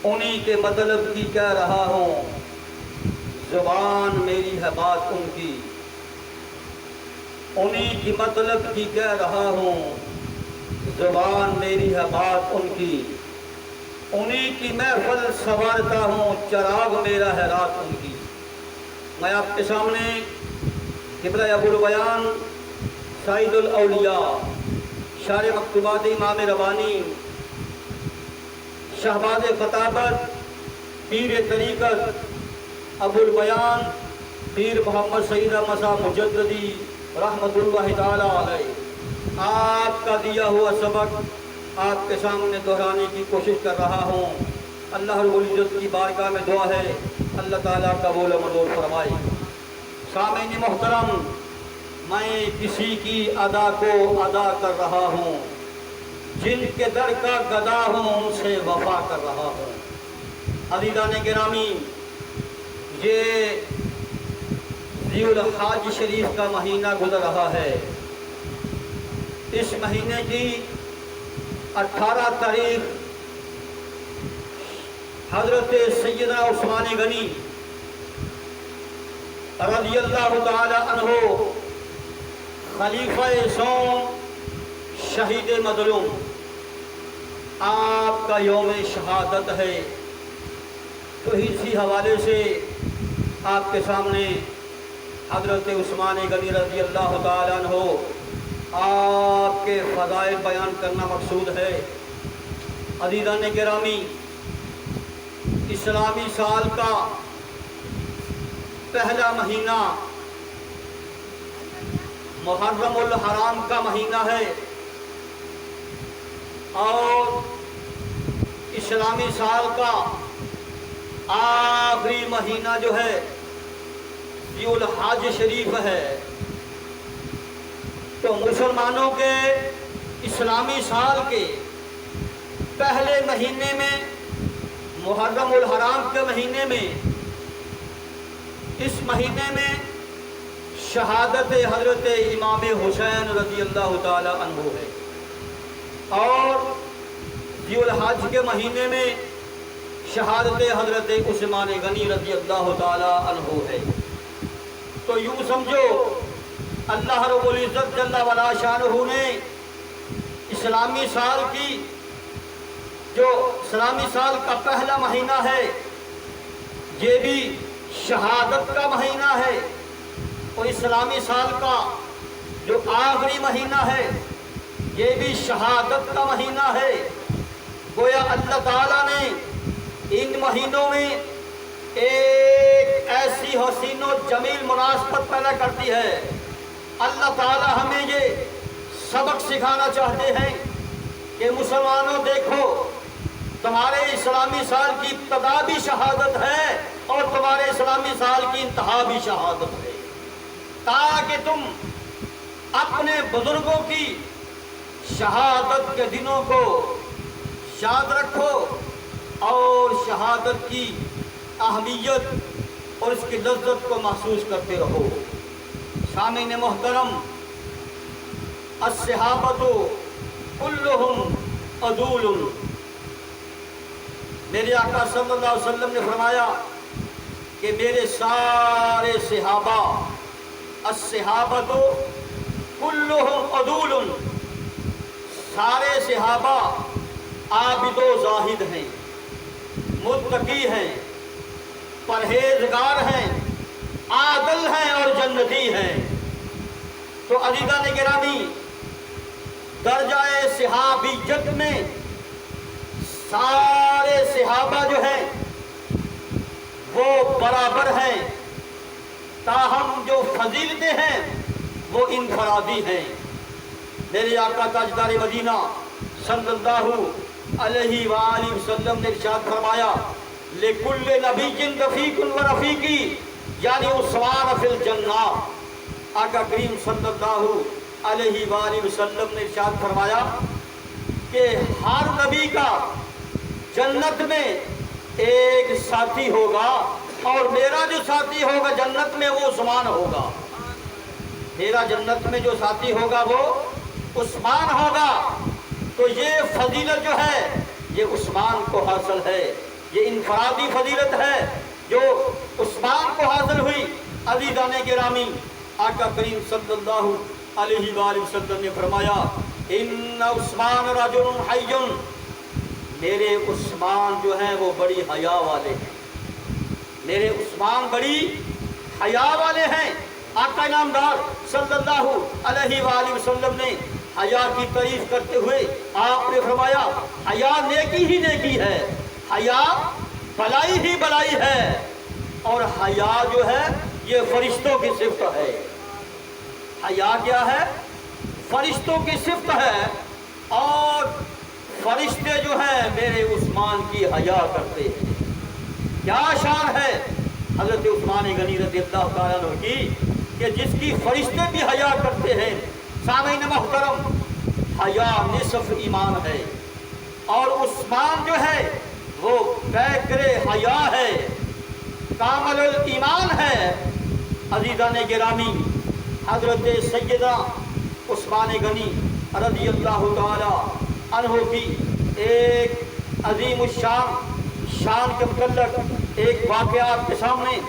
انہی کے مطلب کی کہہ رہا ہوں، زبان میری ہے بات ان کی، انہی کی مطلب کی کہہ رہا ہوں، زبان میری ہے بات ان کی، انہی کی محفل سنوارتا ہوں، چراغ میرا ہے رات ان کی۔ میں آپ کے سامنے قبلہ ابو البیان سید الاولیاء شارح مکتوبات امام ربانی شہباز خطابت پیر طریقت ابو البیان پیر محمد سعید احمد صاحب مجددی رحمۃ اللہ تعالی علیہ آپ کا دیا ہوا سبق آپ کے سامنے دہرانے کی کوشش کر رہا ہوں۔ اللہ رب العزت کی بارگاہ میں دعا ہے اللہ تعالیٰ قبول و منظور فرمائے۔ سامعین محترم، میں کسی کی ادا کو ادا کر رہا ہوں، جن کے در کا گدا ہوں ان سے وفا کر رہا ہوں۔ عزیزان گرامی، یہ ذی الحج شریف کا مہینہ گزر رہا ہے۔ اس مہینے کی 18 تاریخ حضرت سیدنا عثمان غنی رضی اللہ تعالی عنہ خلیفہ سوم شہید مظلوم آپ کا یوم شہادت ہے، تو اسی حوالے سے آپ کے سامنے حضرت عثمان غنی رضی اللہ تعالی عنہ آپ کے فضائل بیان کرنا مقصود ہے۔ عزیزان گرامی، اسلامی سال کا پہلا مہینہ محرم الحرام کا مہینہ ہے، اور اسلامی سال کا آخری مہینہ جو ہے ذی الحج شریف ہے۔ تو مسلمانوں کے اسلامی سال کے پہلے مہینے میں محرم الحرام کے مہینے میں اس مہینے میں شہادت حضرت امام حسین رضی اللہ تعالی عنہ ہے، اور ذی الحج کے مہینے میں شہادت حضرت عثمان غنی رضی اللہ تعالی عنہ ہے۔ تو یوں سمجھو اللہ رب العزت جل وعلا شانہ نے اسلامی سال کی جو اسلامی سال کا پہلا مہینہ ہے یہ بھی شہادت کا مہینہ ہے، اور اسلامی سال کا جو آخری مہینہ ہے یہ بھی شہادت کا مہینہ ہے۔ گویا اللہ تعالیٰ نے ان مہینوں میں ایک ایسی حسین و جمیل مناسبت پیدا کرتی ہے۔ اللہ تعالیٰ ہمیں یہ سبق سکھانا چاہتے ہیں کہ مسلمانوں دیکھو، تمہارے اسلامی سال کی ابتدا بھی شہادت ہے اور تمہارے اسلامی سال کی انتہا بھی شہادت ہے، تاکہ تم اپنے بزرگوں کی شہادت کے دنوں کو یاد رکھو اور شہادت کی اہمیت اور اس کی لذت کو محسوس کرتے رہو۔ سامعین محترم، الصحابۃ کلہم عدول، میرے آقا صلی اللہ علیہ وسلم نے فرمایا کہ میرے سارے صحابہ، الصحابۃ کلہم عدول، سارے صحابہ عابد و زاہد ہیں، متقی ہیں، پرہیزگار ہیں، عادل ہیں اور جنتی ہیں۔ تو عزیزان گرامی، درجہ صحابیت میں سارے صحابہ جو ہیں وہ برابر ہیں، تاہم جو فضیلتیں ہیں وہ انفرادی ہیں۔ میرے آقا تاجدار مدینہ صلی اللہ علیہ وآلہ وسلم نے ارشاد فرمایا، لِكُلِّ نَبِيٍّ رَفِيقٌ وَرَفِيقِي، یعنی عثمان فی الجنہ۔ آقا کریم صلی اللہ علیہ وآلہ وسلم نے ارشاد فرمایا کہ ہر نبی کا جنت میں ایک ساتھی ہوگا، اور میرا جو ساتھی ہوگا جنت میں وہ عثمان ہوگا۔ میرا جنت میں جو ساتھی ہوگا وہ عثمان ہوگا۔ تو یہ فضیلت جو ہے یہ عثمان کو حاصل ہے، یہ انفرادی فضیلت ہے جو عثمان کو حاصل ہوئی۔ عزیزان گرامی، آقا کریم صلی اللہ علیہ وآلہ وسلم نے فرمایا ان عثمان رجل حی، میرے عثمان جو ہیں وہ بڑی حیا والے ہیں، میرے عثمان بڑی حیا والے ہیں۔ آقا انعامدار صلی اللہ علیہ وآلہ وسلم نے حیا کی تعریف کرتے ہوئے آپ نے فرمایا حیا نیکی ہی نیکی ہے، حیا بلائی ہی بلائی ہے، اور حیا جو ہے یہ فرشتوں کی صفت ہے۔ حیا کیا ہے؟ فرشتوں کی صفت ہے، اور فرشتے جو ہیں میرے عثمان کی حیا کرتے ہیں۔ کیا شان ہے حضرت عثمان غنی رضی اللہ تعالیٰ عنہ کی کہ جس کی فرشتے بھی حیا کرتے ہیں۔ سامعین محترم، حیا نصف ایمان ہے، اور عثمان جو ہے وہ بیکر حیا ہے، کامل الایمان ہے۔ عزیزان گرامی، حضرت سیدہ عثمان غنی رضی اللہ تعالی عنہ کی ایک عظیم شان کے متعلق ایک واقعہ آپ کے سامنے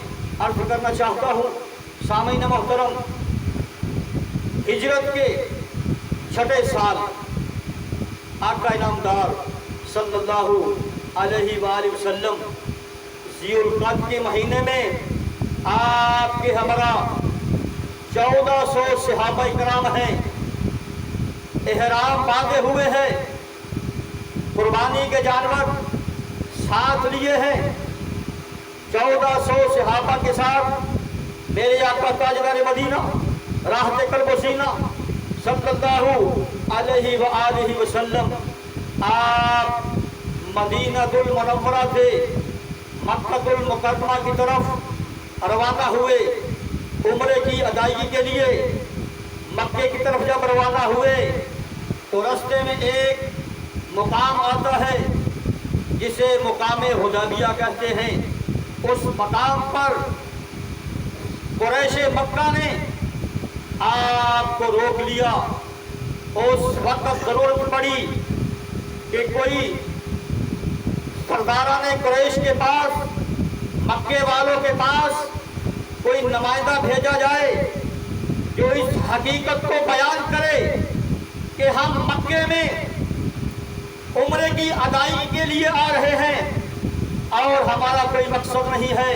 عرض کرنا چاہتا ہوں۔ سامعین محترم، ہجرت کے 6 سال آقا انعامدار صلی اللہ علیہ وآلہ وسلم ذی القعدہ کے مہینے میں آپ کے ہمراہ 1400 صحابہ کرام ہیں، احرام باندھے ہوئے ہیں، قربانی کے جانور ساتھ لیے ہیں۔ 1400 صحابہ کے ساتھ میرے آقا تاجدار مدینہ راحت قلب و سینہ صلی اللہ علیہ وآلہ وسلم آپ مدینہ المنورہ سے مکہ المکرمہ کی طرف روانہ ہوئے عمرے کی ادائیگی کے لیے۔ مکے کی طرف جب روانہ ہوئے تو راستے میں ایک مقام آتا ہے جسے مقام حدیبیہ کہتے ہیں۔ اس مقام پر قریش مکہ نے آپ کو روک لیا۔ اس وقت ضرورت پڑی کہ کوئی سرداران قریش کے پاس، مکے والوں کے پاس کوئی نمائندہ بھیجا جائے جو اس حقیقت کو بیان کرے کہ ہم مکے میں عمرے کی ادائیگی کے لیے آ رہے ہیں اور ہمارا کوئی مقصد نہیں ہے،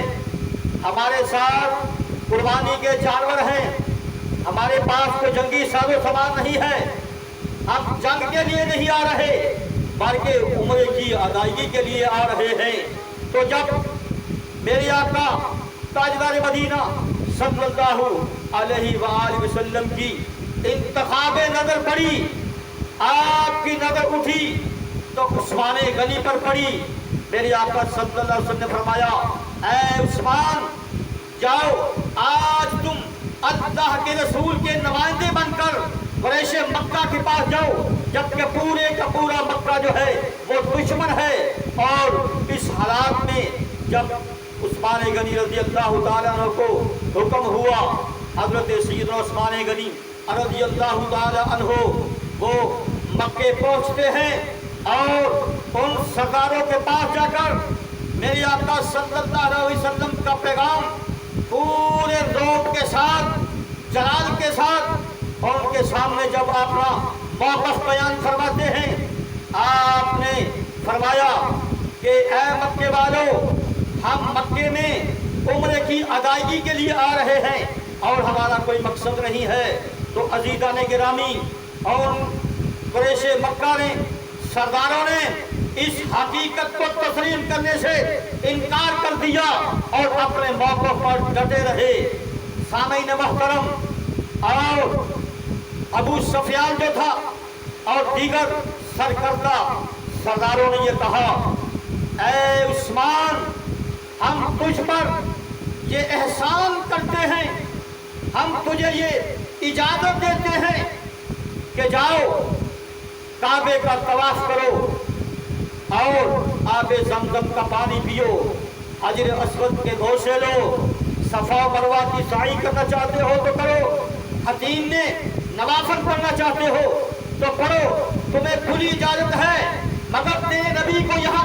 ہمارے ساتھ قربانی کے جانور ہیں، ہمارے پاس کوئی جنگی ساز و سامان نہیں ہے، ہم جنگ کے لیے نہیں آ رہے بلکہ عمرے کی ادائیگی کے لیے آ رہے ہیں۔ تو جب میرے آقا تاجدار مدینہ صلی اللہ علیہ وآلہ وسلم کی انتخاب نظر پڑی، آپ کی نظر اٹھی تو عثمان غنی پر پڑی۔ میرے آقا صلی اللہ علیہ وسلم نے فرمایا اے عثمان، جاؤ آج تم اللہ کے رسول کے نمائندے بن کر قریش مکہ کے پاس جاؤ، جبکہ پورے کا پورا مکہ جو ہے وہ دشمن ہے۔ اور اس حالات میں جب عثمان غنی رضی اللہ تعالیٰ عنہ کو حکم ہوا، حضرت سیدنا عثمان غنی رضی اللہ تعالیٰ عنہ وہ مکے پہنچتے ہیں اور ان سرداروں کے پاس جا کر میرے آقا صلی اللہ علیہ وسلم کا پیغام پورے ذوق کے ساتھ، جلال کے ساتھ اور ان کے سامنے جب اپنا موقف بیان فرماتے ہیں، آپ نے فرمایا کہ اے مکے والوں، ہم مکے میں عمرے کی ادائیگی کے لیے آ رہے ہیں اور ہمارا کوئی مقصد نہیں ہے۔ تو عزیزان گرامی، اور قریش مکہ نے، سرداروں نے اس حقیقت کو تسلیم کرنے سے انکار کر دیا اور اپنے موقف پر ڈٹے رہے۔ سامعین محترم، اور ابو سفیان جو تھا اور دیگر سرکردہ سرداروں نے یہ کہا اے عثمان، ہم تجھ پر یہ احسان کرتے ہیں، ہم تجھے یہ اجازت دیتے ہیں کہ جاؤ کعبے کا طواف کرو اور آب زمزم کا پانی پیو، حجر اسود کے گوشے لو، صفا مروہ کی سعی کرنا چاہتے ہو تو کرو، حتیم میں نوافل پڑھنا چاہتے ہو تو پڑھو، تمہیں کھلی اجازت ہے، مگر تیرے نبی کو یہاں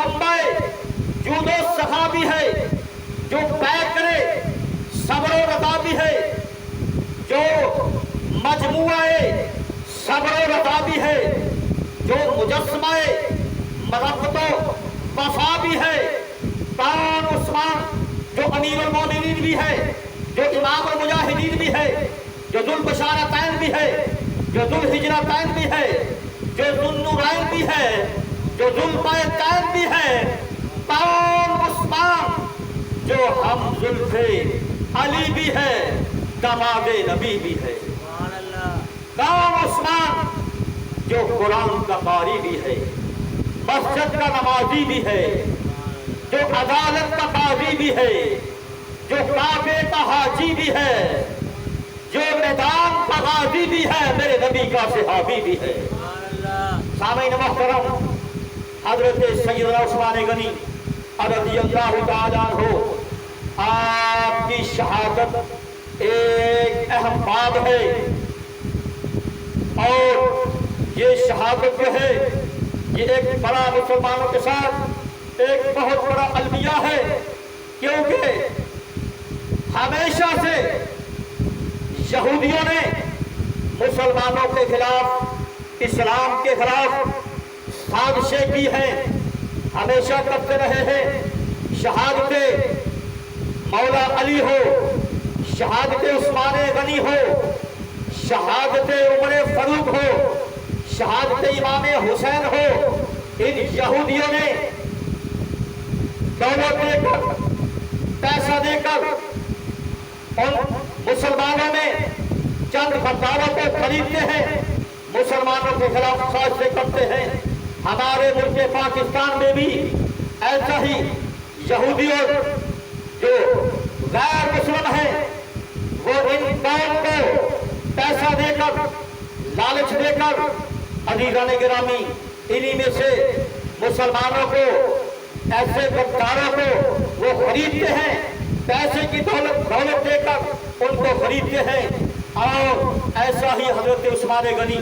منبع جود و سخا بھی ہے، جو بیع کرے صبر و رضا بھی ہے، جو مجموعہ صبر و رضا بھی ہے، جو مجسمہ محبت و وفا بھی ہے، کان عثمان جو امیر المومنین بھی ہے، جو امام المجاہدین بھی ہے، جو ذو البشارتین بھی ہے، جو ذو الہجرتین بھی ہے، جو ذو النورین بھی ہے، جو ذو البیتین بھی ہے، کان عثمان جو ہم زلف علی بھی ہے، دماد نبی بھی ہے، کان عثمان جو قرآن کا قاری بھی ہے، مسجد کا نمازی بھی ہے، جو عدالت کا قاضی بھی ہے، جو کعبے کا حاجی بھی ہے، جو میدان کا غازی بھی ہے، میرے نبی کا صحابی بھی ہے۔ سامعین محترم، حضرت سیدنا عثمان غنی رضی اللہ تعالیٰ عنہ، آپ کی شہادت ایک اہم بات ہے، اور یہ شہادت جو ہے یہ ایک بڑا مسلمانوں کے ساتھ ایک بہت بڑا المیہ ہے، کیونکہ ہمیشہ سے یہودیوں نے مسلمانوں کے خلاف، اسلام کے خلاف سازشیں کی ہیں، ہمیشہ کرتے رہے ہیں۔ شہادت مولا علی ہو، شہادت عثمان غنی ہو، شہادت عمر فاروق ہو، شہادت امام حسین ہو، ان یہودیوں نے دولت دے کر، پیسہ دے کر ان مسلمانوں میں چند غداروں کو خریدتے ہیں، مسلمانوں کے خلاف سازشیں کرتے ہیں۔ ہمارے ملک پاکستان میں بھی ایسا ہی یہودیوں جو غیر مسلم ہیں، وہ ان قوم کو پیسہ دے کر، لالچ دے کر، عزیزان گرامی، انہی میں سے مسلمانوں کو، ایسے غداروں کو وہ خریدتے ہیں، پیسے کی دولت دے کر ان کو خریدتے ہیں۔ اور ایسا ہی حضرت عثمان غنی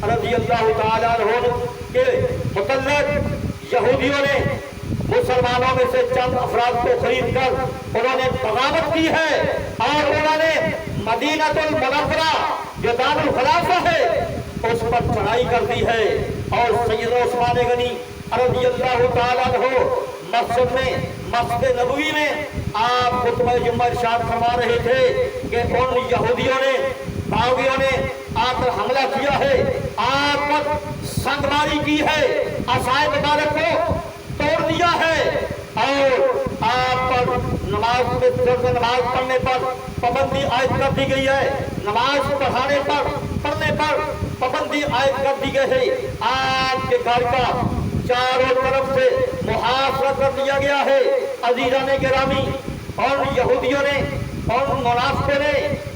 رضی اللہ تعالیٰ عنہ کے متعلق یہودیوں نے مسلمانوں میں سے چند افراد کو خرید کر انہوں نے بغاوت کی ہے، اور انہوں نے مدینہ المنورہ جو دار الخلافہ ہے اس پر چڑھائی کر دی ہے، اور سیدنا عثمان غنی رضی اللہ تعالیٰ عنہ مسجد میں، مسجد نبوی میں آپ خطبہ جمعہ ارشاد فرما رہے تھے کہ ان یہودیوں نے، باغیوں نے آ کر حملہ کیا ہے، آپ پر سنگماری کی ہے، عصائے مبارک کو توڑ دیا ہے، اور آپ پر نماز پڑھنے پر پابندی عائد کر دی گئی ہے، نماز پڑھنے پر پابندی عائد کر دی گئی ہے، آپ کے گھر کا چاروں طرف سے محاصرہ کر دیا گیا ہے۔ عزیزان گرامی، اور یہودیوں نے اور منافقوں نے